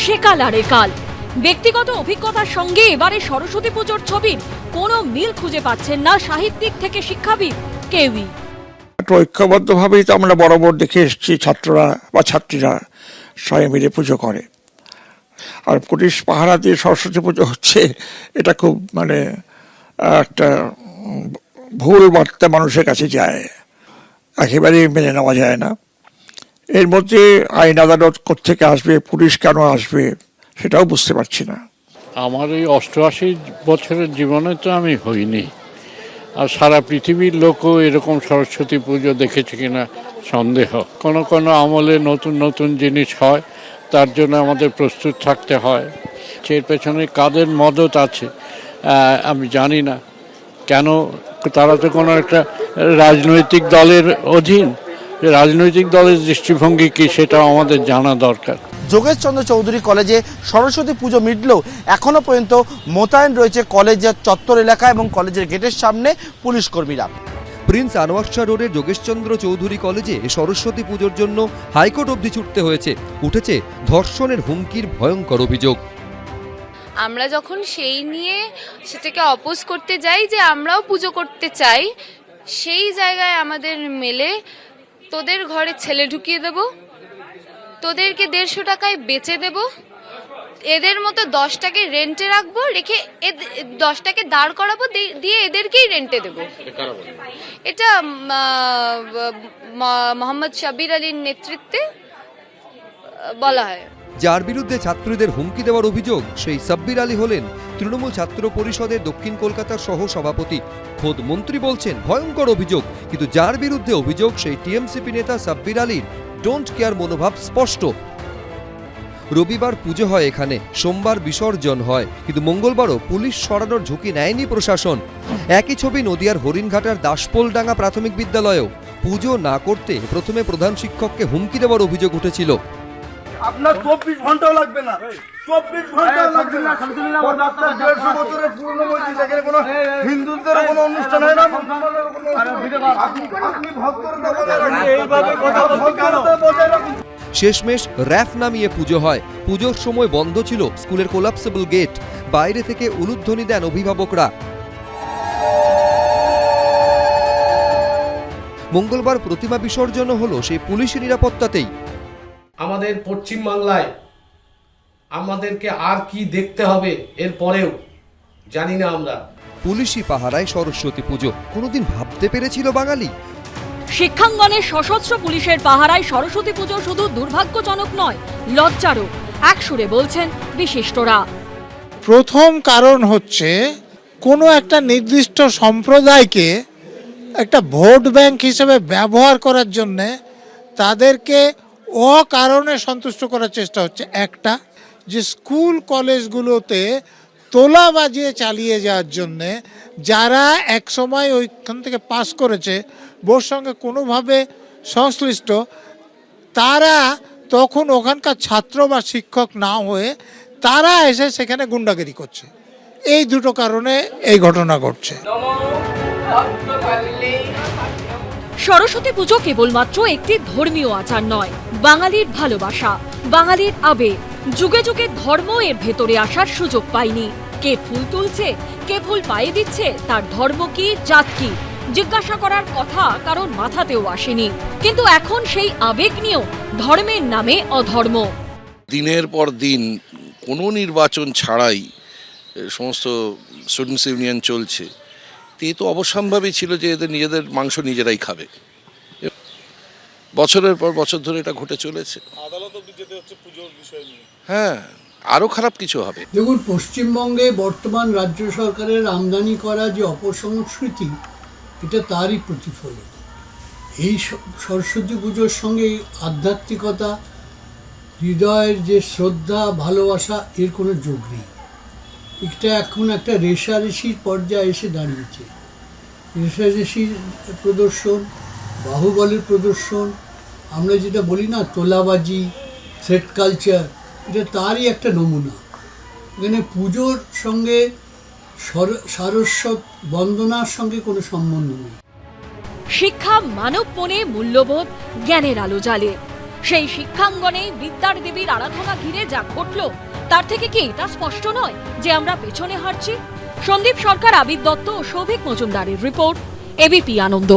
সেকাল আর একাল। ব্যক্তিগত অভিজ্ঞতার সঙ্গে এবারে সরস্বতী পুজোর ছবির কোনো মিল খুঁজে পাচ্ছেন না সাহিত্যিক থেকে শিক্ষাবিদ কেউই। ঐক্যবদ্ধভাবেই তো আমরা বরাবর দেখে এসেছি, ছাত্ররা বা ছাত্রীরা সবাই মিলে পুজো করে। আর পুলিশ পাহারা দিয়ে সরস্বতী পুজো হচ্ছে, এটা খুব একটা ভুল বার্তা মানুষের কাছে যায়, একেবারেই মেনে নেওয়া যায় না। এর মধ্যে আইন আদালত কোত্থেকে আসবে, পুলিশ কেন আসবে, সেটাও বুঝতে পারছি না। আমার এই 88 বছরের জীবনে তো আমি হইনি, আর সারা পৃথিবীর লোকও এরকম সরস্বতী পুজো দেখেছে কিনা সন্দেহ। কোনো কোনো আমলে নতুন নতুন জিনিস হয়, তার জন্য আমাদের প্রস্তুত থাকতে হয়। এর পেছনে কাদের মদত আছে আমি জানি না। কেন তারা তো কোনো একটা রাজনৈতিক দলের অধীন, রাজনৈতিক দলের দৃষ্টিভঙ্গি কি সেটাও আমাদের জানা দরকার। যোগেশচন্দ্র চৌধুরী কলেজে সরস্বতী পুজো মিটলেও এখনো পর্যন্ত মোতায়েন রয়েছে কলেজের চত্বর এলাকা এবং কলেজের গেটের সামনে পুলিশ কর্মীরা। প্রিন্স আনোয়ার শাহ রোডের যোগেশচন্দ্র চৌধুরী কলেজে সরস্বতী পুজোর জন্য হাইকোর্ট অবধি ছুটতে হয়েছে। উঠেছে ধর্ষণের হুমকির ভয়ঙ্কর অভিযোগ। আমরা যখন সেই নিয়ে সেটাকে অপোজ করতে যাই যে আমরাও পুজো করতে চাই, সেই জায়গায় আমাদের মেলে তোদের ঘরে ছেলে ঢুকিয়ে দেব, তোদেরকে 150 টাকায় বেচে দেব, এদের মতো 10টাকে রেন্টে রাখবো, রেখে 10টাকে দাঁড় করাবো, দিয়ে এদেরকেই রেন্টে দেব। এটা মোহাম্মদ শাবির আলীর নেতৃত্বে বলা হয়। যার বিরুদ্ধে ছাত্রীদের হুমকি দেওয়ার অভিযোগ, সেই সাব্বির আলী হলেন তৃণমূল ছাত্র পরিষদের দক্ষিণ কলকাতার সহ সভাপতি। খোদ মন্ত্রী বলছেন ভয়ঙ্কর অভিযোগ, কিন্তু যার বিরুদ্ধে অভিযোগ সেই টিএমসিপি নেতা সাব্বির আলীর ডোন্ট কেয়ার মনোভাব স্পষ্ট। রবিবার পুজো হয় এখানে, সোমবার বিসর্জন হয়, কিন্তু মঙ্গলবারও পুলিশ সরানোর ঝুঁকি নেয়নি প্রশাসন। একই ছবি নদিয়ার হরিণঘাটার দাসপোলডাঙ্গা প্রাথমিক বিদ্যালয়েও পুজো না করতে প্রথমে প্রধান শিক্ষককে হুমকি দেওয়ার অভিযোগ উঠেছিল। আপনার 24 ঘন্টাও লাগবে না, 24 ঘন্টাও লাগবে না। 150 বছরের পুরনো মসজিদ, এখানে কোনো হিন্দুদের কোনো অনুষ্ঠান হয় না। আপনি ভক্তরা এইভাবে কথা বলছেন। শেষমেশ র‍্যাফ নামিয়ে পুজো হয়। পুজোর সময় বন্ধ ছিল স্কুলের কোলাপসেবল গেট। বাইরে থেকে উলুধ্বনি দেন অভিভাবকরা। মঙ্গলবার প্রতিমা বিসর্জনও হলো সেই পুলিশি নিরাপত্তাতেই। আমাদের পশ্চিমবাংলায় আমাদেরকে আর কি দেখতে হবে এর পরেও জানি না আমরা। পুলিশি পাহারায় সরস্বতী পুজো কোনোদিন ভাবতে পেরেছিল বাঙালি? শিক্ষাঙ্গনে সশস্ত্র পুলিশের পাহারায় সরস্বতী পুজো শুধু দুর্ভাগ্যজনক নয়, লজ্জারও, এক সুরে বলছেন বিশিষ্টরা। প্রথম কারণ হচ্ছে কোনো একটা নির্দিষ্ট সম্প্রদায়কে একটা ভোট ব্যাংক হিসেবে ব্যবহার করার জন্যে তাদেরকে অকারণে সন্তুষ্ট করার চেষ্টা হচ্ছে। একটা যে স্কুল কলেজগুলোতে তোলা বাজিয়ে চালিয়ে যাওয়ার জন্যে যারা একসময় ওইখান থেকে পাস করেছে, বোর সঙ্গে কোনোভাবে সংশ্লিষ্ট, তারা তখন ওখানকার ছাত্র বা শিক্ষক না হয়ে তারা এসে সেখানে গুন্ডাগিরি করছে। এই দুটো কারণে এই ঘটনা ঘটছে। সরস্বতী পুজো কেবলমাত্র একটি ধর্মীয় আচার নয়, বাঙালির ভালোবাসা, বাঙালির আবেগ। যুগে যুগে ধর্ম এর ভেতরে আসার সুযোগ পায়নি। কে ফুল তুলছে, কে ফুল পায়ে দিচ্ছে, তার ধর্ম কি, জাত কি, জিজ্ঞাসা করার কথা কারণ মাথাতেও আসেনি। কিন্তু এখন সেই আবেগ নিয়েও ধর্মের নামে অধর্ম। দিনের পর দিন কোনো নির্বাচন ছাড়াই সমস্ত স্টুডেন্টস ইউনিয়ন চলছে। এই তো অবশ্যম্ভাবী ছিল যে এদের নিজেদের মাংস নিজেরাই খাবে। বছরের পর বছর ধরে এটা ঘটে চলেছে। আদালত অবধি যেতে হচ্ছে পুজোর বিষয় নিয়ে। হ্যাঁ, আরও খারাপ কিছু হবে। দেখুন, পশ্চিমবঙ্গে বর্তমান রাজ্য সরকারের আমদানি করা যে অপসংস্কৃতি, এটা তারই প্রতিফলন। এই সরস্বতী পুজোর সঙ্গে আধ্যাত্মিকতা, হৃদয়ের যে শ্রদ্ধা, ভালোবাসা, এর কোনো যোগ নেই। এটা এখন একটা রেষারেষির পর্যায়ে এসে দাঁড়িয়েছে। রেষারেষির প্রদর্শন, বাহুবলের প্রদর্শন, আমরা যেটা বলি না তোলাবাজি, থ্রেট কালচার, এটা তারই একটা নমুনা। এখানে পুজোর সঙ্গে সারস্বত বন্দনার সঙ্গে কোনো সম্বন্ধ নেই। শিক্ষা মানবমনে মূল্যবোধ, জ্ঞানের আলো জ্বালে। সেই শিক্ষাঙ্গনে বিদ্যার দেবীর আরাধনা ঘিরে যা ঘটল, তার থেকে কি এটা স্পষ্ট নয় যে আমরা পেছনে হাঁটছি? সন্দীপ সরকার, আবির দত্ত ও সৌভিক মজুমদারের রিপোর্ট, এবিপি আনন্দ।